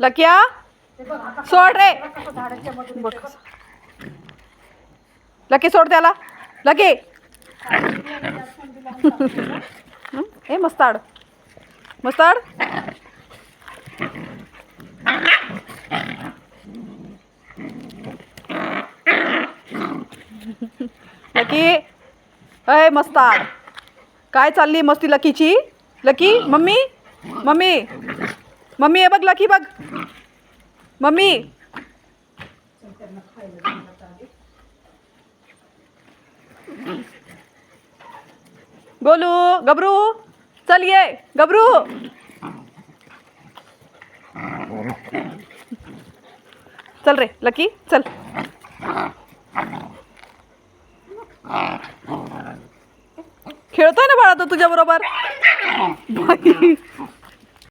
लकिया सोड रे. बघ लकी सोड त्याला. लकी हे मस्ताड मस्ताड. लकी अय मस्ताड काय चालली मस्ती लकीची. लकी मम्मी मम्मी मम्मी हे बघ. लकी बघ मम्मी. गोलू गबरू चल ये गबरू. चल रे लकी चल. खेळतोय ना बाळा तो तुझ्या बरोबर.